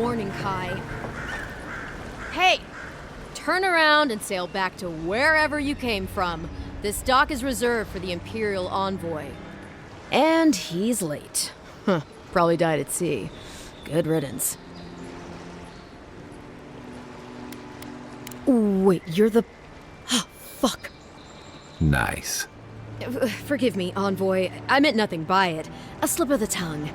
warning, Kai. Hey! Turn around and sail back to wherever you came from. This dock is reserved for the Imperial Envoy. And he's late. Huh, probably died at sea. Good riddance. Wait, you're the... Oh, fuck. Nice. Forgive me, Envoy. I meant nothing by it. A slip of the tongue.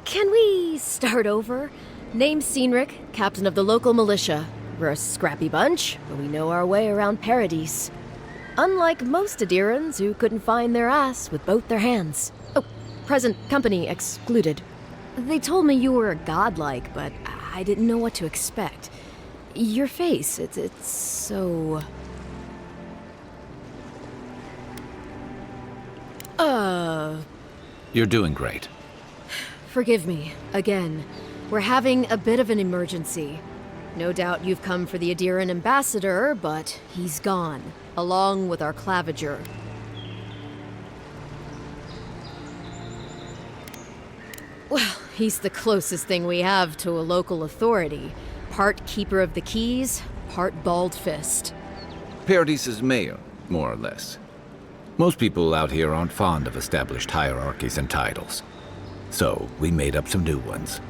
Can we start over? Name's Cynric, captain of the local militia. We're a scrappy bunch, but we know our way around Paradise. Unlike most Adirans who couldn't find their ass with both their hands. Oh, present company excluded. They told me you were godlike, but I didn't know what to expect. Your face, it's so... You're doing great. Forgive me, again. We're having a bit of an emergency. No doubt you've come for the Adiran ambassador, but he's gone, along with our claviger. Well, he's the closest thing we have to a local authority. Part keeper of the keys, part bald fist. Paradise's mayor, more or less. Most people out here aren't fond of established hierarchies and titles. So, we made up some new ones.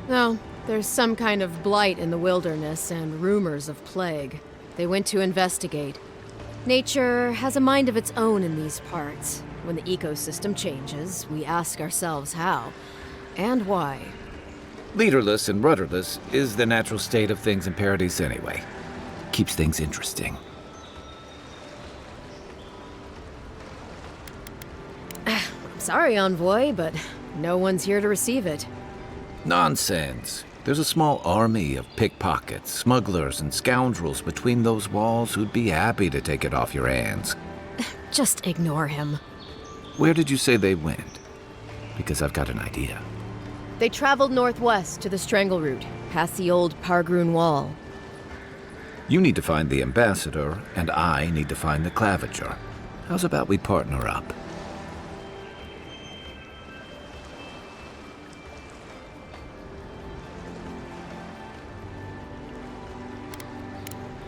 No, there's some kind of blight in the wilderness and rumors of plague. They went to investigate. Nature has a mind of its own in these parts. When the ecosystem changes, we ask ourselves how and why. Leaderless and rudderless is the natural state of things in Paradise anyway. Keeps things interesting. I'm sorry, Envoy, but no one's here to receive it. Nonsense. There's a small army of pickpockets, smugglers, and scoundrels between those walls who'd be happy to take it off your hands. Just ignore him. Where did you say they went? Because I've got an idea. They traveled northwest to the Strangle Route, past the old Pargroon Wall. You need to find the ambassador, and I need to find the claviger. How's about we partner up?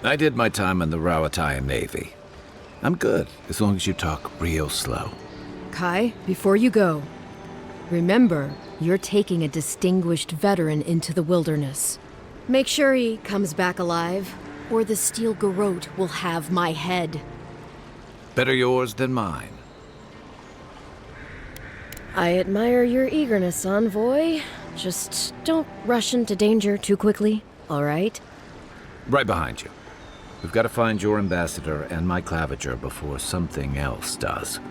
I did my time in the Rawatayan Navy. I'm good, as long as you talk real slow. Kai, before you go, remember, you're taking a distinguished veteran into the wilderness. Make sure he comes back alive, or the Steel Garrote will have my head. Better yours than mine. I admire your eagerness, Envoy. Just don't rush into danger too quickly, all right? Right behind you. We've got to find your ambassador and my claviger before something else does.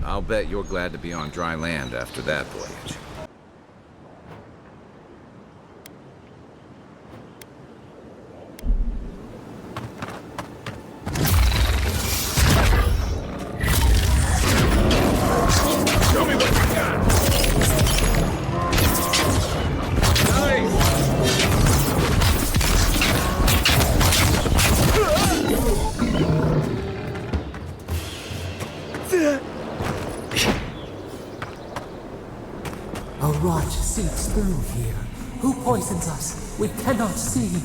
I'll bet you're glad to be on dry land after that voyage. Show me what you got! A rot seeps through here. Who poisons us? We cannot see.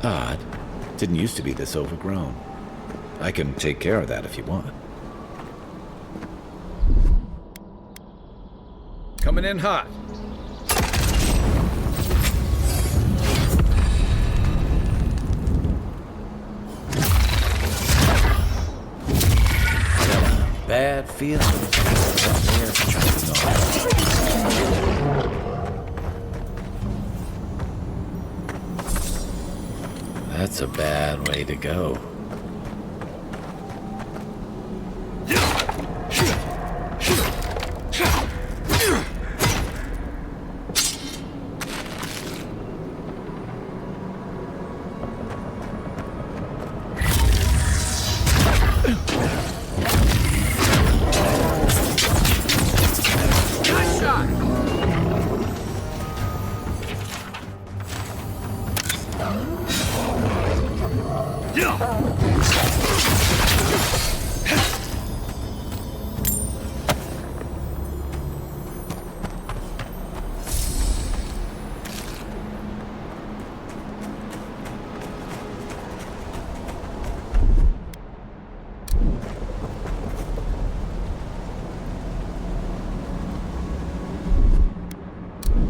Odd. Didn't used to be this overgrown. I can take care of that if you want. Coming in hot. Bad feeling. That's a bad way to go.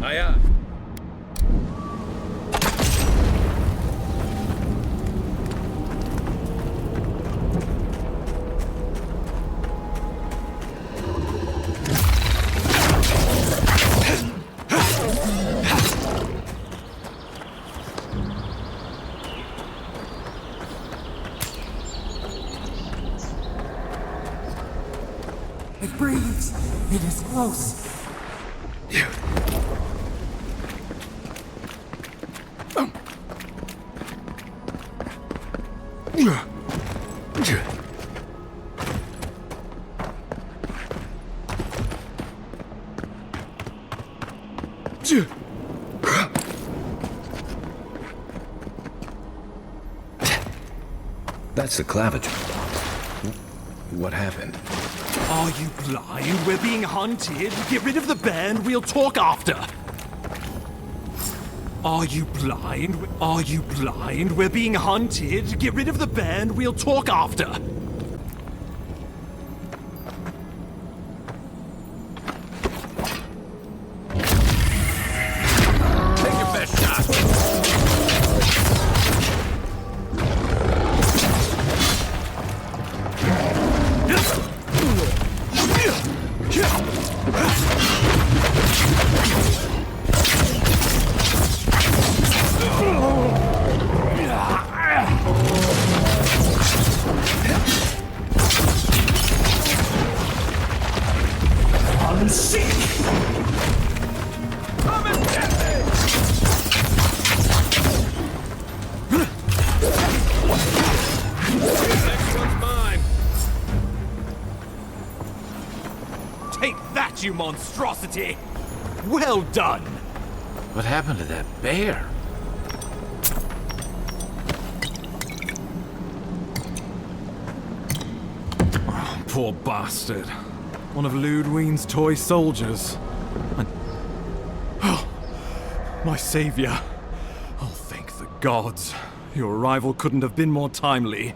Hiya. It breathes. It is close. That's the claviger. What happened? Are you blind? We're being hunted. Get rid of the bear and we'll talk after. Are you blind? Are you blind? We're being hunted. Get rid of the bear and we'll talk after. Take your best shot. Take that, you monstrosity! Well done! What happened to that bear? Oh, poor bastard. One of Ludwine's toy soldiers. Oh, my savior. Oh, thank the gods. Your arrival couldn't have been more timely.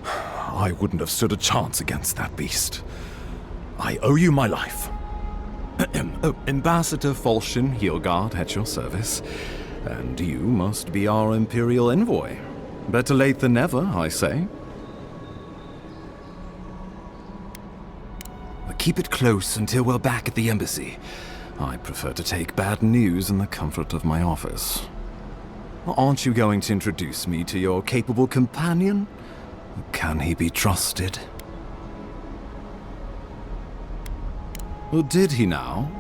I wouldn't have stood a chance against that beast. I owe you my life. Ambassador Falchion Heelguard at your service. And you must be our Imperial envoy. Better late than never, I say. But keep it close until we're back at the embassy. I prefer to take bad news in the comfort of my office. Aren't you going to introduce me to your capable companion? Can he be trusted? Or did he now?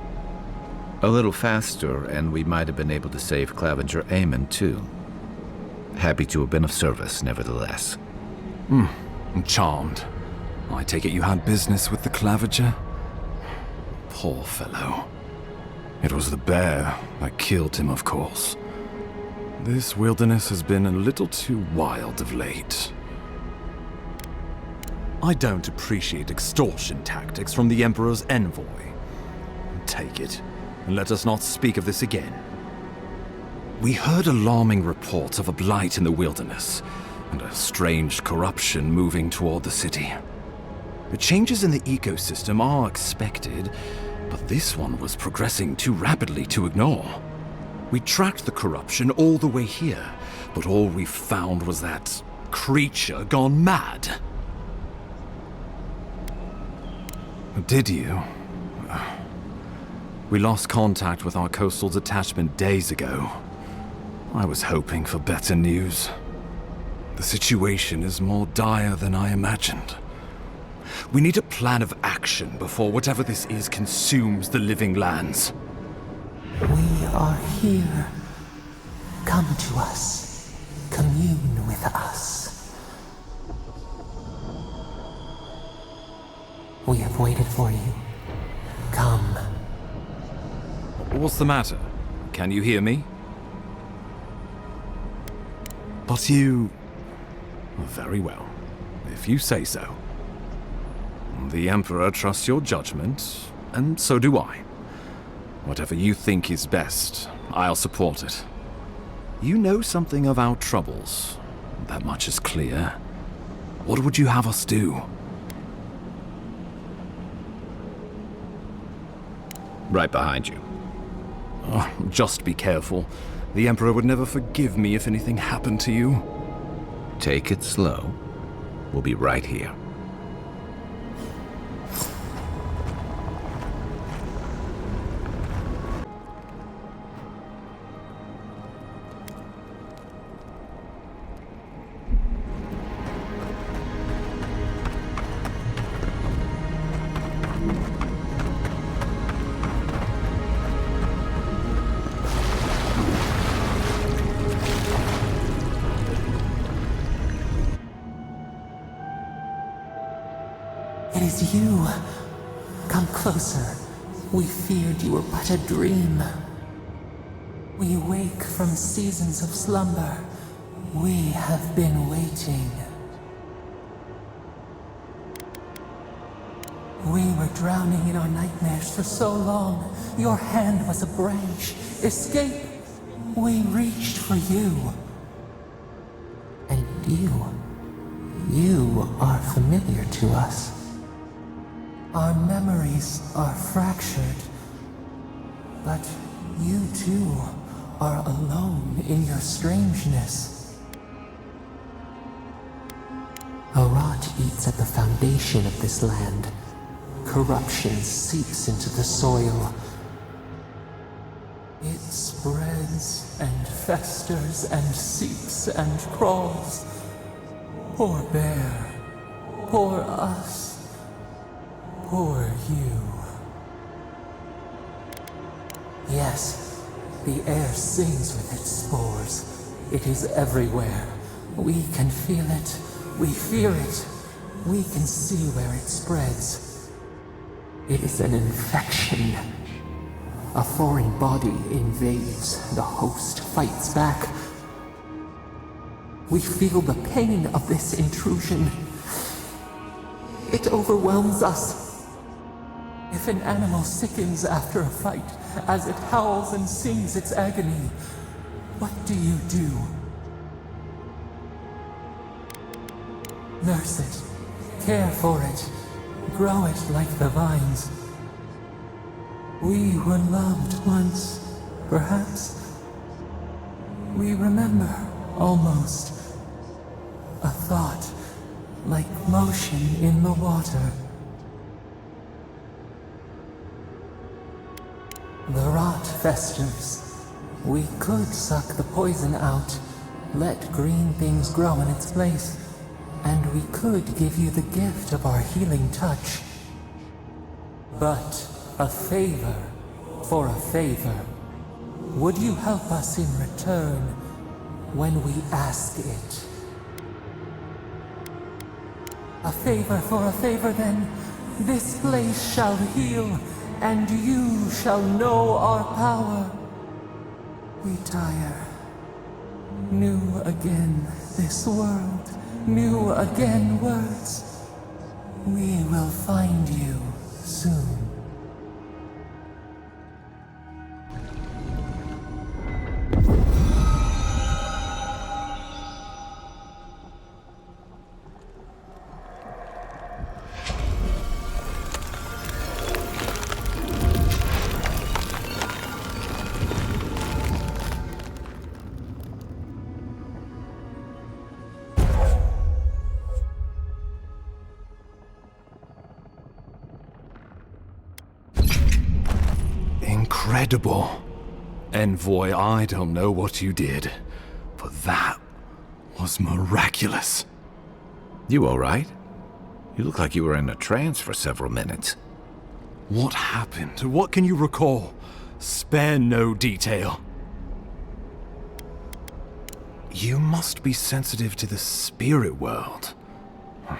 A little faster, and we might have been able to save Claviger Aemon, too. Happy to have been of service, nevertheless. I'm charmed. I take it you had business with the Claviger? Poor fellow. It was the bear that killed him, of course. This wilderness has been a little too wild of late. I don't appreciate extortion tactics from the Emperor's envoy. Take it, and let us not speak of this again. We heard alarming reports of a blight in the wilderness, and a strange corruption moving toward the city. The changes in the ecosystem are expected, but this one was progressing too rapidly to ignore. We tracked the corruption all the way here, but all we found was that creature gone mad. Did you? We lost contact with our coastal detachment days ago. I was hoping for better news. The situation is more dire than I imagined. We need a plan of action before whatever this is consumes the living lands. We are here. Come to us. Commune with us. We have waited for you. Come. What's the matter? Can you hear me? But you... Very well, if you say so. The Emperor trusts your judgment, and so do I. Whatever you think is best, I'll support it. You know something of our troubles. That much is clear. What would you have us do? Right behind you. Oh, just be careful. The Emperor would never forgive me if anything happened to you. Take it slow. We'll be right here. It is you. Come closer. We feared you were but a dream. We wake from seasons of slumber. We have been waiting. We were drowning in our nightmares for so long. Your hand was a branch. Escape! We reached for you. And you are familiar to us. Our memories are fractured, but you too are alone in your strangeness. A rot eats at the foundation of this land. Corruption seeps into the soil. It spreads and festers and seeps and crawls. Poor bear, poor us. Poor you. Yes, the air sings with its spores. It is everywhere. We can feel it. We fear it. We can see where it spreads. It is an infection. A foreign body invades. The host fights back. We feel the pain of this intrusion. It overwhelms us. If an animal sickens after a fight, as it howls and sings its agony, what do you do? Nurse it, care for it, grow it like the vines. We were loved once, perhaps. We remember, almost. A thought, like motion in the water. The rot festers. We could suck the poison out, let green things grow in its place, and we could give you the gift of our healing touch. But a favor for a favor. Would you help us in return when we ask it? A favor for a favor then. This place shall heal, and you shall know our power. We tire. New again this world, new again words. We will find you soon. Incredible. Envoy, I don't know what you did, but that was miraculous. You all right? You look like you were in a trance for several minutes. What happened? What can you recall? Spare no detail. You must be sensitive to the spirit world.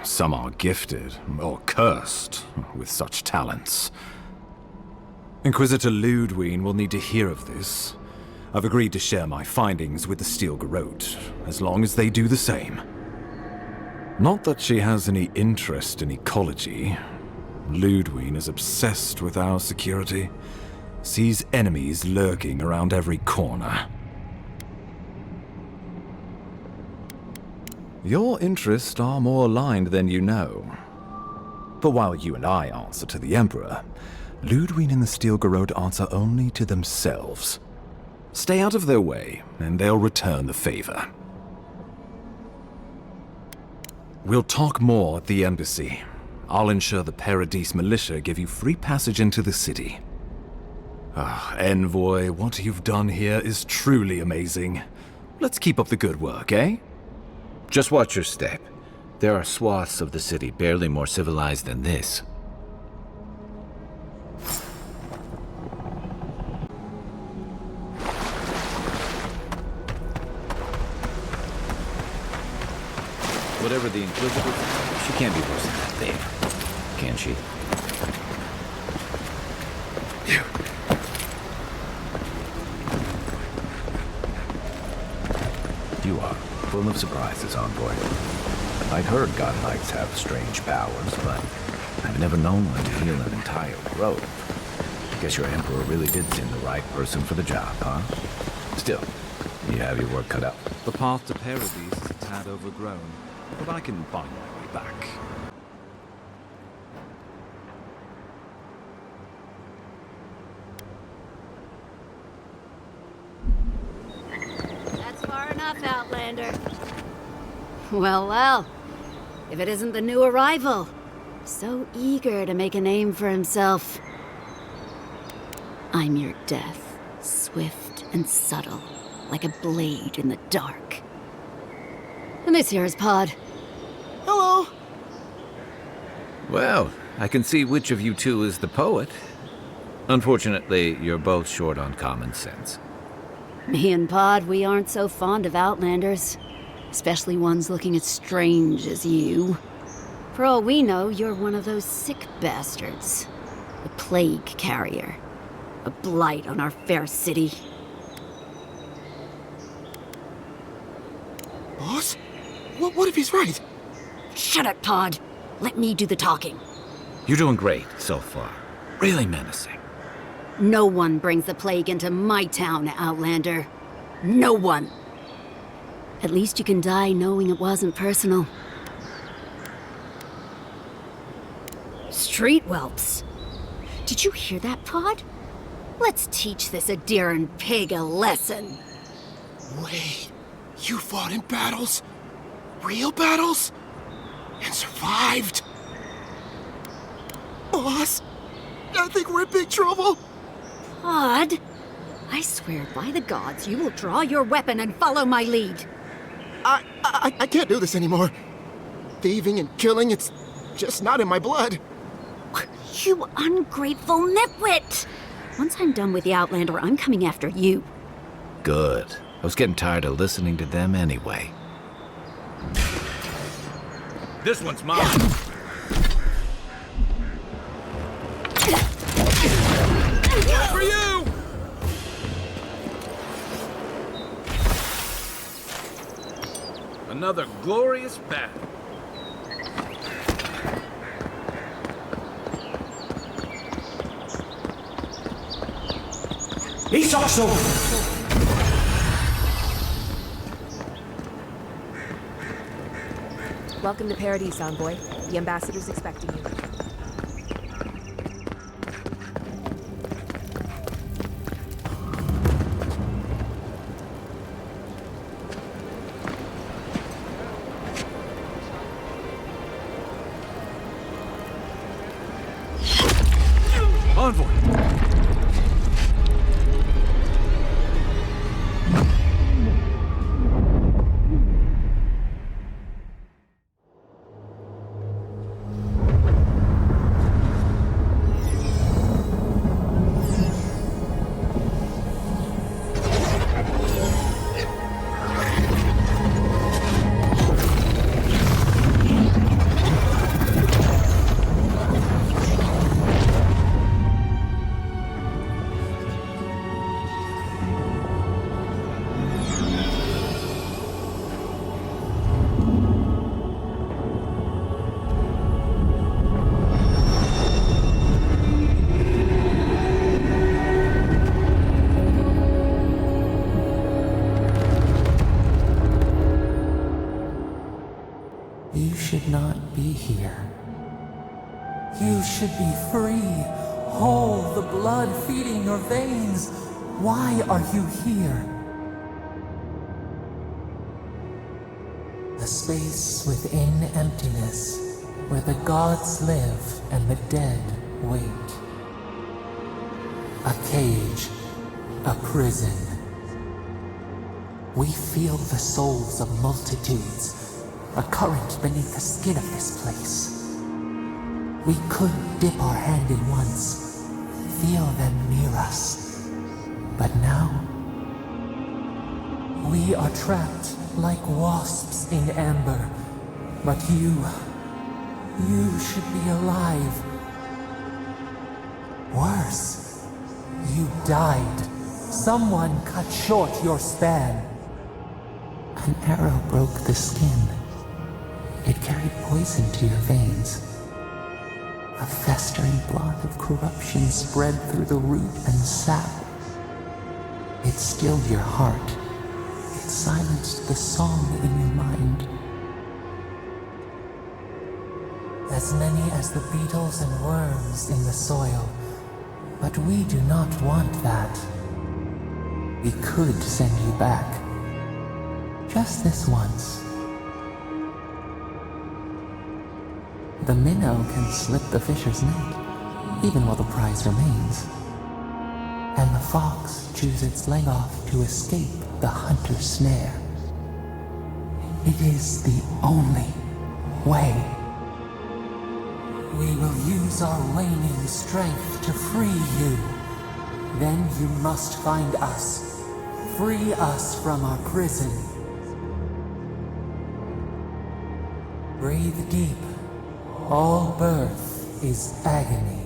Some are gifted, or cursed, with such talents. Inquisitor Ludwig will need to hear of this. I've agreed to share my findings with the Steel Garrote, as long as they do the same. Not that she has any interest in ecology. Ludwig is obsessed with our security, sees enemies lurking around every corner. Your interests are more aligned than you know. But while you and I answer to the Emperor, Ludwig and the Steel Garrote answer only to themselves. Stay out of their way, and they'll return the favor. We'll talk more at the embassy. I'll ensure the Paradise militia give you free passage into the city. Envoy, what you've done here is truly amazing. Let's keep up the good work, eh? Just watch your step. There are swaths of the city barely more civilized than this. Whatever the Inquisitor, she can't be worse than that thing, can she? You are full of surprises, Envoy. I'd heard God Knights have strange powers, but I've never known one to heal an entire grove. Guess your Emperor really did send the right person for the job, huh? Still, you have your work cut out. The path to Paradise is a tad overgrown, but I can find my way back. That's far enough, Outlander. Well, well. If it isn't the new arrival. So eager to make a name for himself. I'm your death, swift and subtle, like a blade in the dark. And this here is Pod. Hello! Well, I can see which of you two is the poet. Unfortunately, you're both short on common sense. Me and Pod, we aren't so fond of Outlanders. Especially ones looking as strange as you. For all we know, you're one of those sick bastards. A plague carrier. A blight on our fair city. Boss? What if he's right? Shut it, Pod. Let me do the talking. You're doing great so far. Really menacing. No one brings the plague into my town, Outlander. No one. At least you can die knowing it wasn't personal. Street whelps. Did you hear that, Pod? Let's teach this Adiran pig a lesson. Wait, you fought in battles? Real battles? And survived? Boss, I think we're in big trouble. Pod, I swear by the gods you will draw your weapon and follow my lead. I can't do this anymore. Thieving and killing, it's just not in my blood. You ungrateful nitwit! Once I'm done with the Outlander, I'm coming after you. Good. I was getting tired of listening to them anyway. This one's mine! For you! Another glorious battle. He's also... Welcome to Paradise, Envoy. The ambassador's expecting you. Envoy! should not be here. You should be free, whole, the blood feeding your veins. Why are you here? A space within emptiness, where the gods live and the dead wait. A cage, a prison. We feel the souls of multitudes, a current beneath the skin of this place. We could dip our hand in once, feel them near us. But now, we are trapped like wasps in amber. But you should be alive. Worse, you died. Someone cut short your span. An arrow broke the skin. It carried poison to your veins. A festering blot of corruption spread through the root and sap. It stilled your heart. It silenced the song in your mind. As many as the beetles and worms in the soil. But we do not want that. We could send you back. Just this once. The minnow can slip the fisher's net, even while the prize remains. And the fox chews its leg off to escape the hunter's snare. It is the only way. We will use our waning strength to free you. Then you must find us. Free us from our prison. Breathe deep. All birth is agony.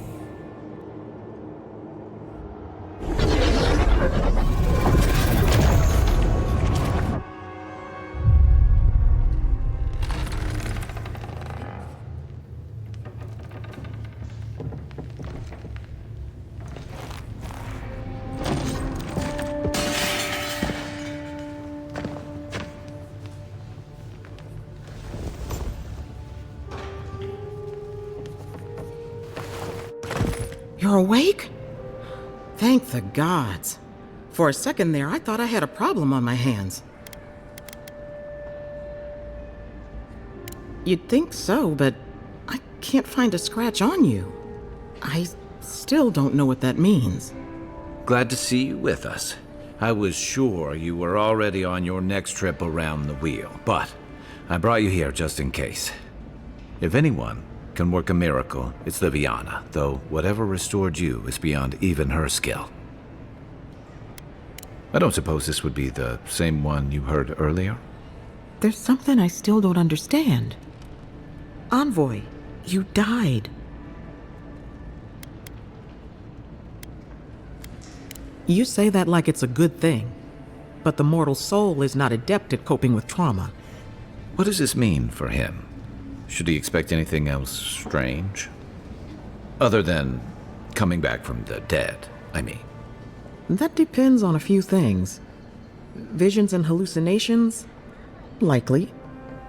You're awake? Thank the gods. For a second there, I thought I had a problem on my hands. You'd think so, but I can't find a scratch on you. I still don't know what that means. Glad to see you with us. I was sure you were already on your next trip around the wheel, but I brought you here just in case. If anyone can work a miracle, it's Liviana, though whatever restored you is beyond even her skill. I don't suppose this would be the same one you heard earlier? There's something I still don't understand. Envoy, you died. You say that like it's a good thing, but the mortal soul is not adept at coping with trauma. What does this mean for him? Should he expect anything else strange? Other than coming back from the dead, I mean. That depends on a few things. Visions and hallucinations? Likely.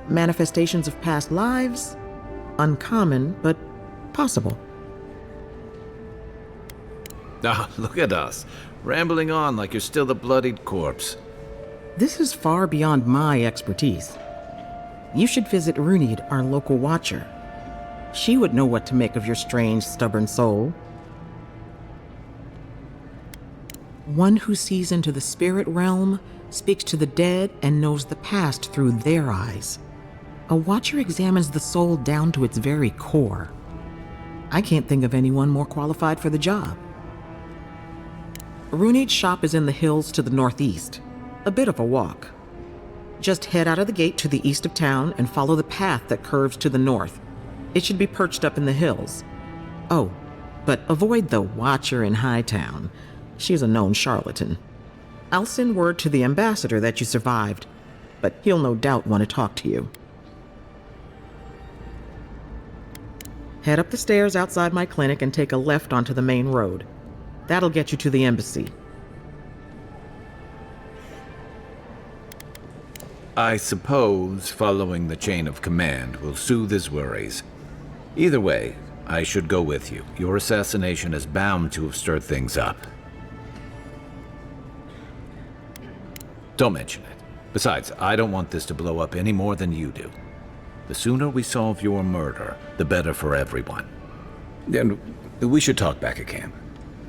Manifestations of past lives? Uncommon, but possible. Ah, look at us, rambling on like you're still the bloodied corpse. This is far beyond my expertise. You should visit Runid, our local watcher. She would know what to make of your strange, stubborn soul. One who sees into the spirit realm, speaks to the dead, and knows the past through their eyes. A watcher examines the soul down to its very core. I can't think of anyone more qualified for the job. Runid's shop is in the hills to the northeast. A bit of a walk. Just head out of the gate to the east of town and follow the path that curves to the north. It should be perched up in the hills. Oh, but avoid the Watcher in Hightown. She's a known charlatan. I'll send word to the ambassador that you survived, but he'll no doubt want to talk to you. Head up the stairs outside my clinic and take a left onto the main road. That'll get you to the embassy. I suppose following the chain of command will soothe his worries. Either way, I should go with you. Your assassination is bound to have stirred things up. Don't mention it. Besides, I don't want this to blow up any more than you do. The sooner we solve your murder, the better for everyone. And we should talk back at camp.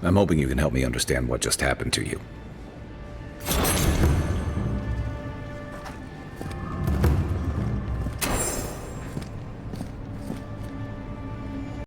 I'm hoping you can help me understand what just happened to you.